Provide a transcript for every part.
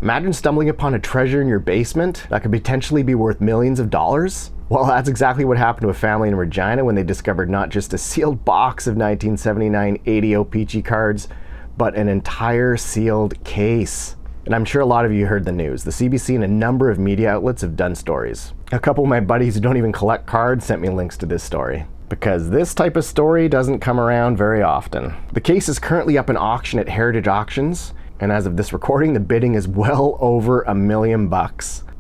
Imagine stumbling upon a treasure in your basement that could potentially be worth millions of dollars. Well, that's exactly what happened to a family in Regina when they discovered not just a sealed box of 1979 80 OPC cards, but an entire sealed case. And I'm sure a lot of you heard the news. The CBC and a number of media outlets have done stories. A couple of my buddies who don't even collect cards sent me links to this story, because this type of story doesn't come around very often. The case is currently up in auction at Heritage Auctions, and as of this recording, the bidding is well over $1 million.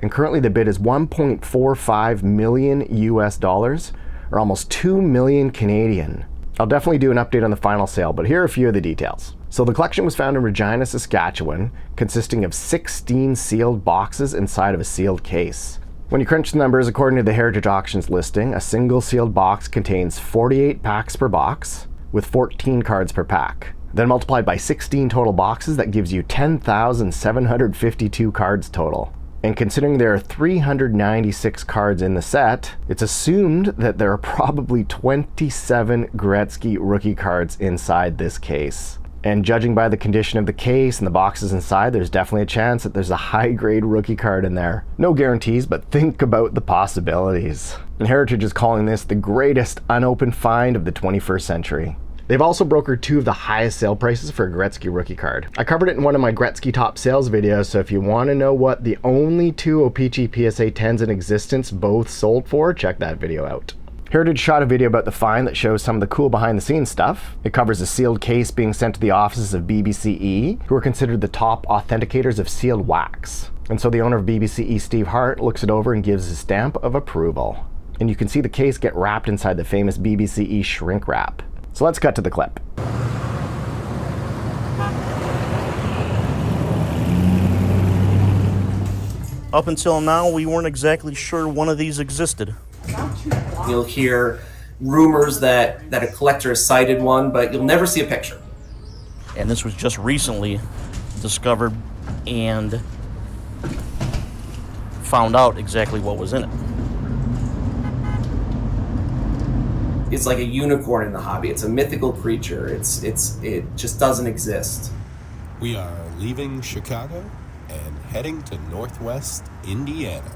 And currently the bid is 1.45 million US dollars, or almost 2 million Canadian. I'll definitely do an update on the final sale, but here are a few of the details. So the collection was found in Regina, Saskatchewan, consisting of 16 sealed boxes inside of a sealed case. When you crunch the numbers, according to the Heritage Auctions listing, a single sealed box contains 48 packs per box, with 14 cards per pack. Then multiplied by 16 total boxes, that gives you 10,752 cards total. And considering there are 396 cards in the set, it's assumed that there are probably 27 Gretzky rookie cards inside this case. And judging by the condition of the case and the boxes inside, there's definitely a chance that there's a high-grade rookie card in there. No guarantees, but think about the possibilities. And Heritage is calling this the greatest unopened find of the 21st century. They've also brokered two of the highest sale prices for a Gretzky rookie card. I covered it in one of my Gretzky top sales videos, so if you want to know what the only two OPC PSA 10s in existence both sold for, check that video out. Heritage shot a video about the find that shows some of the cool behind the scenes stuff. It covers a sealed case being sent to the offices of BBCE, who are considered the top authenticators of sealed wax. And so the owner of BBCE, Steve Hart, looks it over and gives his stamp of approval. And you can see the case get wrapped inside the famous BBCE shrink wrap. So let's cut to the clip. Up until now, we weren't exactly sure one of these existed. You'll hear rumors that a collector has cited one, but you'll never see a picture. And this was just recently discovered and found out exactly what was in it. It's like a unicorn in the hobby. It's a mythical creature. It just doesn't exist. We are leaving Chicago and heading to Northwest Indiana.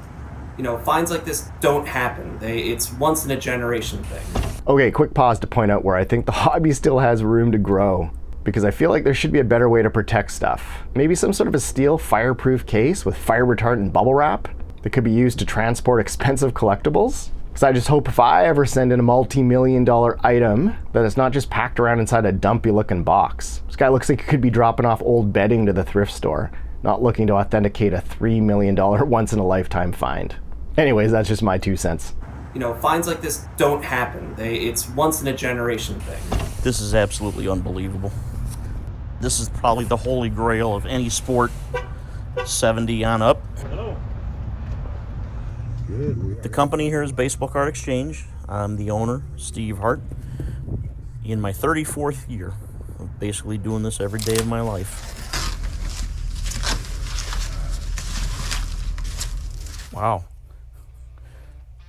You know, finds like this don't happen. It's once in a generation thing. Okay, quick pause to point out where I think the hobby still has room to grow, because I feel like there should be a better way to protect stuff. Maybe some sort of a steel fireproof case with fire retardant bubble wrap that could be used to transport expensive collectibles. Because I just hope if I ever send in a multi-million-dollar item that it's not just packed around inside a dumpy looking box. This guy looks like he could be dropping off old bedding to the thrift store, not looking to authenticate a $3 million once-in-a-lifetime find. Anyways, that's just my 2 cents. You know, finds like this don't happen. It's once in a generation thing. This is absolutely unbelievable. This is probably the holy grail of any sport, 70 on up. Hello. The company here is Baseball Card Exchange. I'm the owner, Steve Hart. In my 34th year of basically doing this every day of my life. Wow.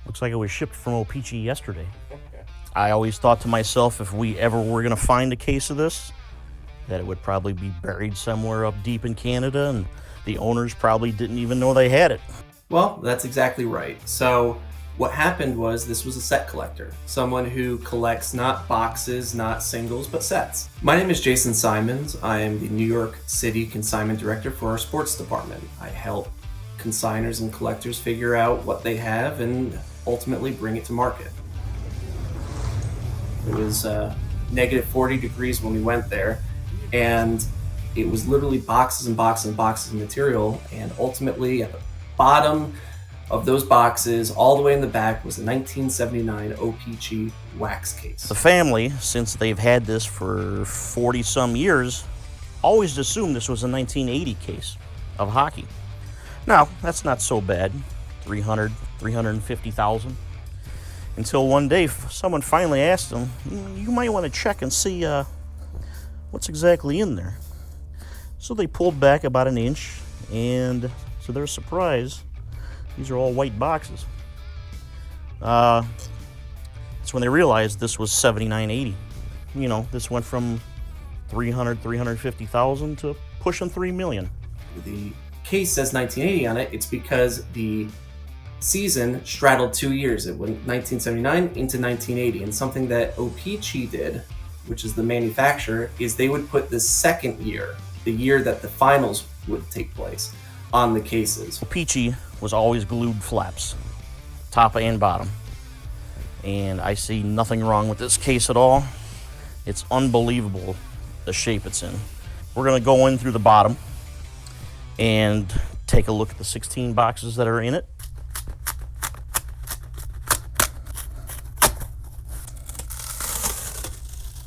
Looks like it was shipped from OPC yesterday. I always thought to myself, if we ever were going to find a case of this, that it would probably be buried somewhere up deep in Canada, and the owners probably didn't even know they had it. Well, that's exactly right. So what happened was this was a set collector, someone who collects not boxes, not singles, but sets. My name is Jason Simons. I am the New York City Consignment Director for our sports department. I help consigners and collectors figure out what they have and ultimately bring it to market. It was negative 40 degrees when we went there, and it was literally boxes and boxes and boxes of material, and ultimately at the bottom of those boxes, all the way in the back, was a 1979 OPC wax case. The family, since they've had this for 40-some years, always assumed this was a 1980 case of hockey. Now, that's not so bad, 350,000. Until one day, someone finally asked them, you might want to check and see what's exactly in there. So they pulled back about an inch, and to their surprise, these are all white boxes. That's when they realized this was 79.80. You know, this went from 350,000 to pushing 3 million. The case says 1980 on it, it's because the season straddled 2 years. It went 1979 into 1980. And something that OPC did, which is the manufacturer, is they would put the second year, the year that the finals would take place, on the cases. OPC was always glued flaps, top and bottom. And I see nothing wrong with this case at all. It's unbelievable the shape it's in. We're gonna go in through the bottom and take a look at the 16 boxes that are in it.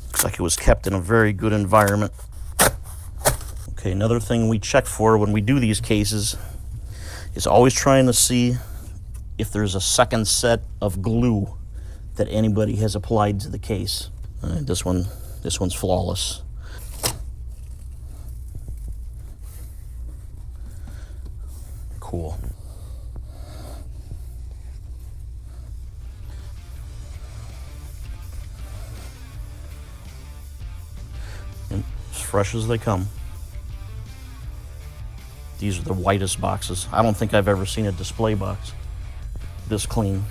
Looks like it was kept in a very good environment. Okay, another thing we check for when we do these cases is always trying to see if there's a second set of glue that anybody has applied to the case. This one's flawless. Cool. And as fresh as they come. These are the whitest boxes. I don't think I've ever seen a display box this clean.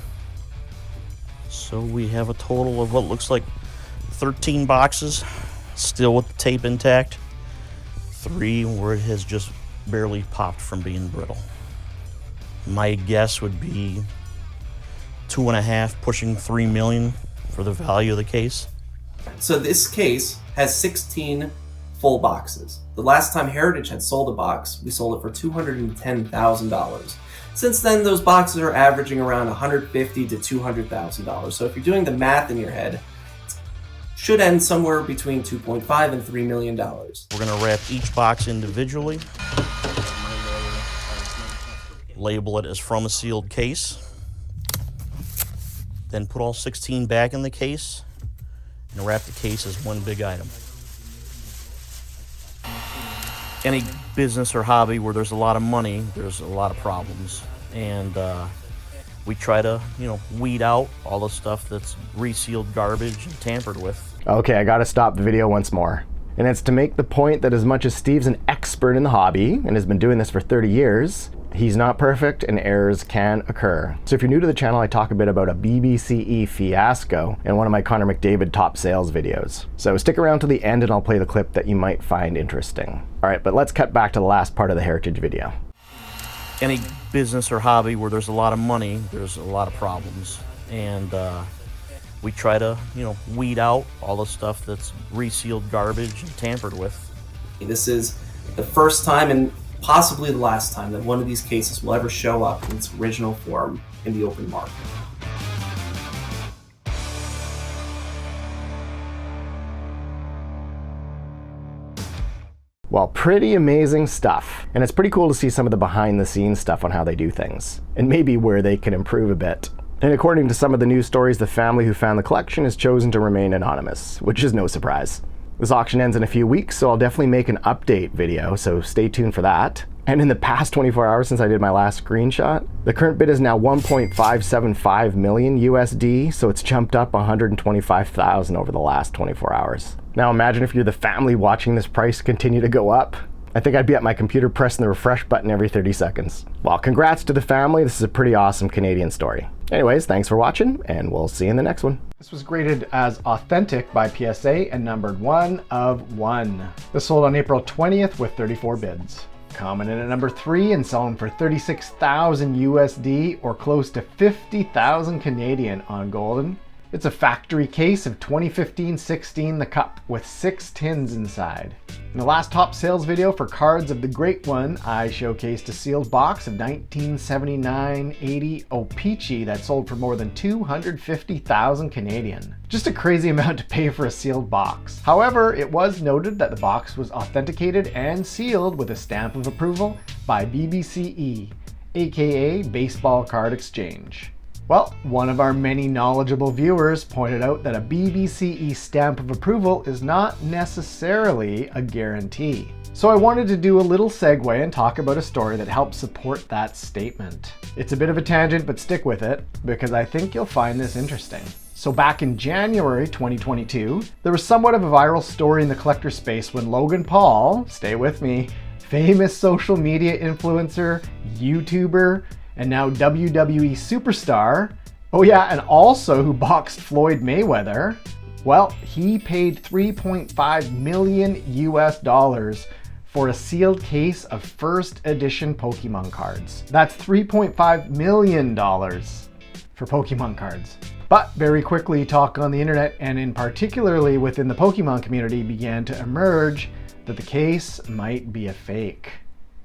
So we have a total of what looks like 13 boxes, still with the tape intact. 3 where it has just barely popped from being brittle. My guess would be 2.5, pushing 3 million for the value of the case. So this case has 16 full boxes. The last time Heritage had sold a box, we sold it for $210,000. Since then, those boxes are averaging around $150,000 to $200,000. So if you're doing the math in your head, it should end somewhere between $2.5 and $3 million. We're gonna wrap each box individually, label it as from a sealed case, then put all 16 back in the case, and wrap the case as one big item. Any business or hobby where there's a lot of money, there's a lot of problems. And we try to, weed out all the stuff that's resealed garbage and tampered with. Okay, I gotta stop the video once more. And it's to make the point that as much as Steve's an expert in the hobby and has been doing this for 30 years, he's not perfect and errors can occur. So if you're new to the channel, I talk a bit about a BBCE Fiasco in one of my Connor McDavid top sales videos. So stick around to the end and I'll play the clip that you might find interesting. All right, but let's cut back to the last part of the Heritage video. Any business or hobby where there's a lot of money, there's a lot of problems. And we try to, weed out all the stuff that's resealed garbage and tampered with. This is the first time and possibly the last time that one of these cases will ever show up in its original form in the open market. Well, pretty amazing stuff. And it's pretty cool to see some of the behind the scenes stuff on how they do things, and maybe where they can improve a bit. And according to some of the news stories, the family who found the collection has chosen to remain anonymous, which is no surprise. This auction ends in a few weeks, so I'll definitely make an update video, so stay tuned for that. And in the past 24 hours since I did my last screenshot, the current bid is now 1.575 million USD, so it's jumped up 125,000 over the last 24 hours. Now imagine if you're the family watching this price continue to go up. I think I'd be at my computer pressing the refresh button every 30 seconds. Well, congrats to the family. This is a pretty awesome Canadian story. Anyways, thanks for watching, and we'll see you in the next one. This was graded as authentic by PSA and numbered 1 of 1. This sold on April 20th with 34 bids. Coming in at number 3 and selling for 36,000 USD or close to 50,000 Canadian on Golden. It's a factory case of 2015-16 The Cup with 6 tins inside. In the last top sales video for Cards of the Great One, I showcased a sealed box of 1979-80 OPC that sold for more than 250,000 Canadian. Just a crazy amount to pay for a sealed box. However, it was noted that the box was authenticated and sealed with a stamp of approval by BBCE, aka Baseball Card Exchange. Well, one of our many knowledgeable viewers pointed out that a BBCE stamp of approval is not necessarily a guarantee. So I wanted to do a little segue and talk about a story that helps support that statement. It's a bit of a tangent, but stick with it because I think you'll find this interesting. So back in January 2022, there was somewhat of a viral story in the collector space when Logan Paul, stay with me, famous social media influencer, YouTuber, and now WWE superstar. Oh yeah, and also who boxed Floyd Mayweather. Well, he paid $3.5 million US for a sealed case of first edition Pokemon cards. That's $3.5 million for Pokemon cards. But very quickly, talk on the internet, and in particularly within the Pokemon community, began to emerge that the case might be a fake.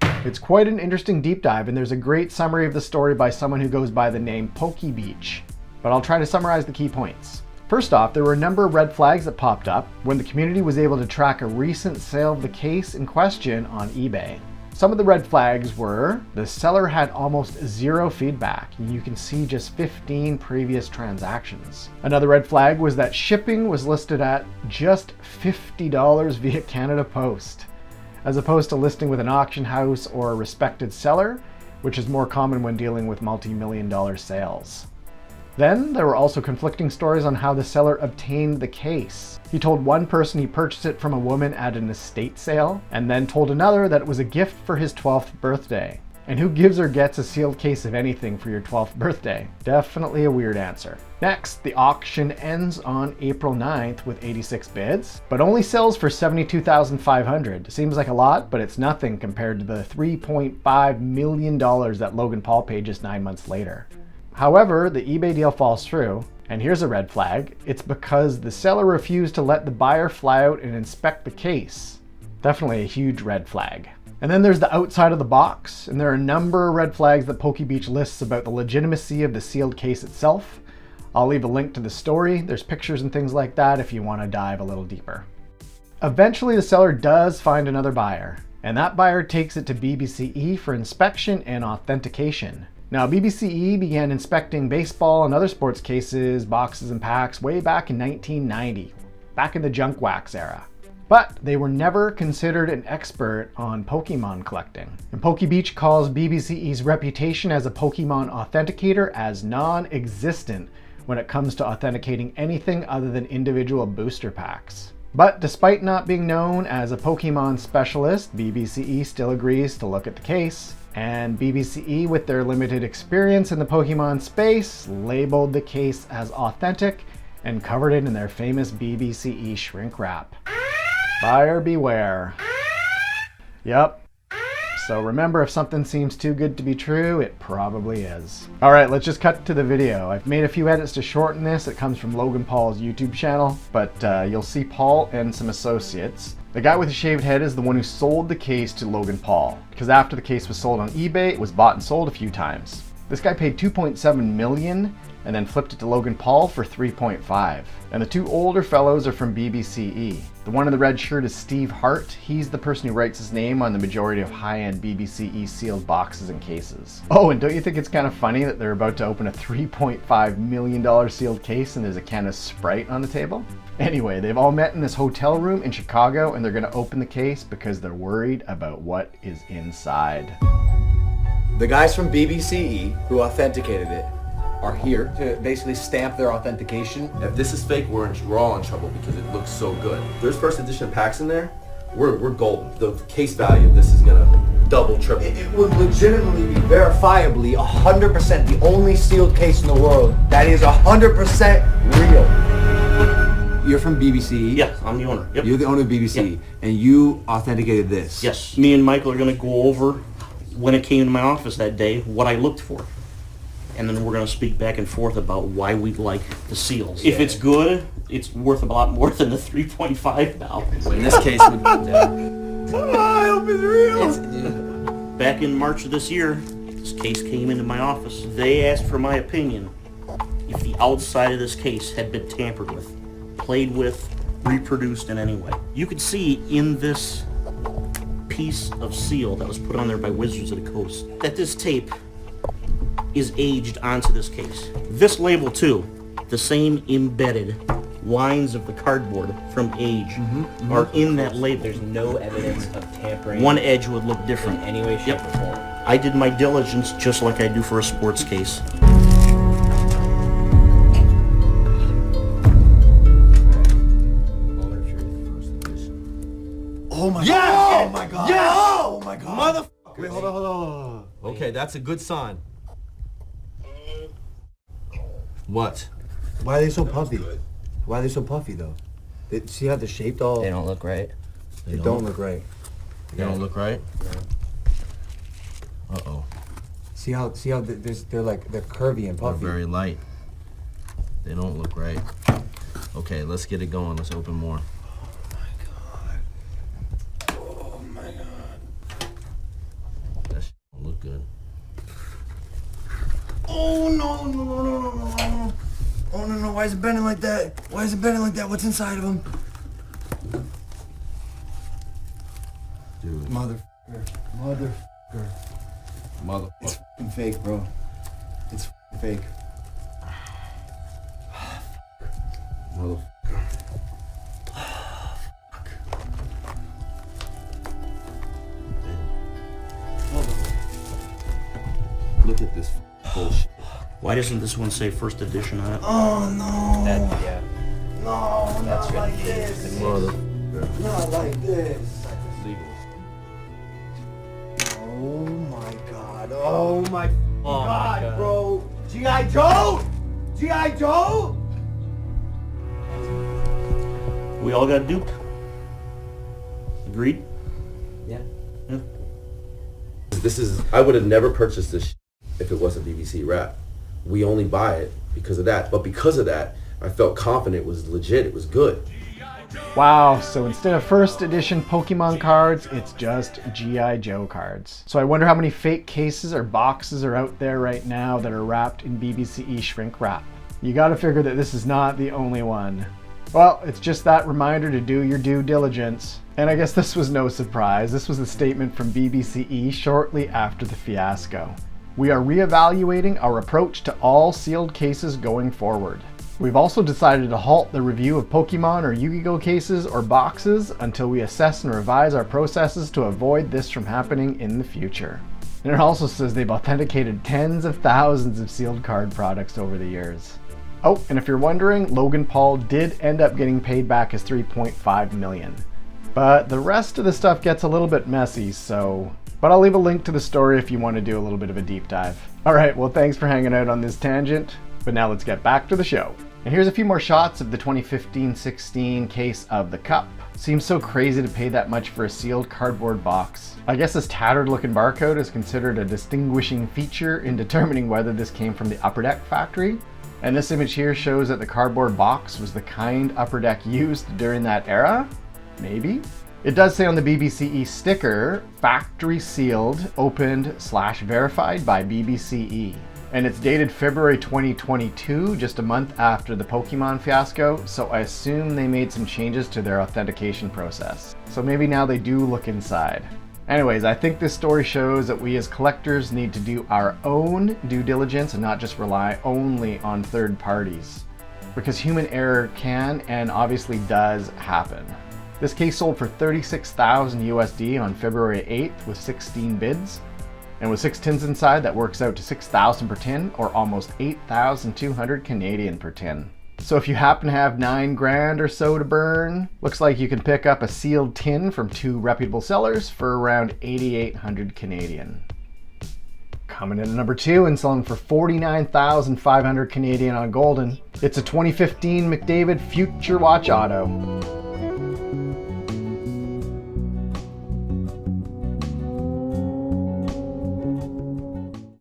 It's quite an interesting deep dive, and there's a great summary of the story by someone who goes by the name PokeBeach. But I'll try to summarize the key points. First off, there were a number of red flags that popped up when the community was able to track a recent sale of the case in question on eBay. Some of the red flags were the seller had almost zero feedback, and you can see just 15 previous transactions. Another red flag was that shipping was listed at just $50 via Canada Post, as opposed to listing with an auction house or a respected seller, which is more common when dealing with multi-million-dollar sales. Then there were also conflicting stories on how the seller obtained the case. He told one person he purchased it from a woman at an estate sale, and then told another that it was a gift for his 12th birthday. And who gives or gets a sealed case of anything for your 12th birthday? Definitely a weird answer. Next, the auction ends on April 9th with 86 bids, but only sells for $72,500. Seems like a lot, but it's nothing compared to the $3.5 million that Logan Paul paid just 9 months later. However, the eBay deal falls through, and here's a red flag. It's because the seller refused to let the buyer fly out and inspect the case. Definitely a huge red flag. And then there's the outside of the box, and there are a number of red flags that PokeBeach lists about the legitimacy of the sealed case itself. I'll leave a link to the story. There's pictures and things like that if you want to dive a little deeper. Eventually, the seller does find another buyer, and that buyer takes it to BBCE for inspection and authentication. Now, BBCE began inspecting baseball and other sports cases, boxes, and packs way back in 1990, back in the junk wax era. But they were never considered an expert on Pokemon collecting. And PokeBeach calls BBCE's reputation as a Pokemon authenticator as non-existent when it comes to authenticating anything other than individual booster packs. But despite not being known as a Pokemon specialist, BBCE still agrees to look at the case. And BBCE, with their limited experience in the Pokemon space, labeled the case as authentic and covered it in their famous BBCE shrink wrap. Buyer beware. Yep. So remember, if something seems too good to be true, it probably is. All right, let's just cut to the video. I've made a few edits to shorten this. It comes from Logan Paul's YouTube channel, but you'll see Paul and some associates. The guy with the shaved head is the one who sold the case to Logan Paul, because after the case was sold on eBay, it was bought and sold a few times. This guy paid $2.7 million and then flipped it to Logan Paul for $3.5. And the two older fellows are from BBCE. The one in the red shirt is Steve Hart. He's the person who writes his name on the majority of high-end BBCE sealed boxes and cases. Oh, and don't you think it's kind of funny that they're about to open a $3.5 million sealed case and there's a can of Sprite on the table? Anyway, they've all met in this hotel room in Chicago, and they're going to open the case because they're worried about what is inside. The guys from BBCE who authenticated it are here to basically stamp their authentication. If this is fake, we're all in trouble because it looks so good. There's first edition packs in there. We're golden. The case value of this is gonna double, triple. It would legitimately be verifiably 100% the only sealed case in the world that is 100% real. You're from BBCE? Yeah, I'm the owner. Yep. You're the owner of BBCE, Yep. and you authenticated this? Yes. Me and Michael are going to go over, when it came to my office that day, what I looked for. And then we're going to speak back and forth about why we like the seals. If it's good, it's worth a lot more than the 3.5 now. In this case, we I hope it's real! Back in March of this year, this case came into my office. They asked for my opinion if the outside of this case had been tampered with, played with, reproduced in any way. You could see in this piece of seal that was put on there by Wizards of the Coast that this tape is aged onto this case. This label too, the same embedded lines of the cardboard from age are in that label. There's no evidence of tampering. One edge would look different. In any way, shape, or form. I did my diligence just like I do for a sports case. Oh my god! Oh my god! Yes! Oh my Wait, hold on. Okay, that's a good sign. What? Why are they so puffy? Why are they so puffy though? See how they're shaped all? They don't look right. They don't look right. They don't look right? Uh-oh. See how they're curvy and They're puffy. very light. They don't look right. Okay, let's get it going. Let's open more. Oh my god. That shit don't look good. Oh no. Oh no. Why is it bending like that? What's inside of him? Dude. Motherfucker. It's f***ing fake, bro. It's f***ing fake. Motherfucker. Look at this bullshit. Why doesn't this one say first edition on it? Oh no. Yeah. No, That's not gonna like be this. the Motherfucker. Not like this. Legal. Oh my god. Oh my Oh my God. bro. G.I. Joe! G.I. Joe! We all got duped. Agreed? Yeah. I would have never purchased this if it wasn't BBC Wrap. We only buy it because of that. But because of that, I felt confident it was legit. It was good. Wow, so instead of first edition Pokemon cards, it's just G.I. Joe cards. So I wonder how many fake cases or boxes are out there right now that are wrapped in BBCE shrink wrap. You gotta figure that this is not the only one. Well, it's just that reminder to do your due diligence. And I guess this was no surprise. This was a statement from BBCE shortly after the fiasco. We are reevaluating our approach to all sealed cases going forward. We've also decided to halt the review of Pokemon or Yu-Gi-Oh cases or boxes until we assess and revise our processes to avoid this from happening in the future. And it also says they've authenticated tens of thousands of sealed card products over the years. Oh, and if you're wondering, Logan Paul did end up getting paid back his $3.5 million. But the rest of the stuff gets a little bit messy, so... But I'll leave a link to the story if you want to do a little bit of a deep dive. Alright, well thanks for hanging out on this tangent, but now let's get back to the show. And here's a few more shots of the 2015-16 case of the Cup. Seems so crazy to pay that much for a sealed cardboard box. I guess this tattered looking barcode is considered a distinguishing feature in determining whether this came from the Upper Deck factory. And this image here shows that the cardboard box was the kind Upper Deck used during that era? Maybe? It does say on the BBCE sticker, factory sealed, opened / verified by BBCE. And it's dated February 2022, just a month after the Pokemon fiasco, so I assume they made some changes to their authentication process. So maybe now they do look inside. Anyways, I think this story shows that we as collectors need to do our own due diligence and not just rely only on third parties. Because human error can and obviously does happen. This case sold for $36,000 USD on February 8th with 16 bids. And with 6 tins inside, that works out to $6,000 per tin, or almost 8,200 Canadian per tin. So if you happen to have $9,000 or so to burn, looks like you can pick up a sealed tin from 2 reputable sellers for around 8,800 Canadian. Coming in at number 2 and selling for 49,500 Canadian on Golden, it's a 2015 McDavid Future Watch Auto.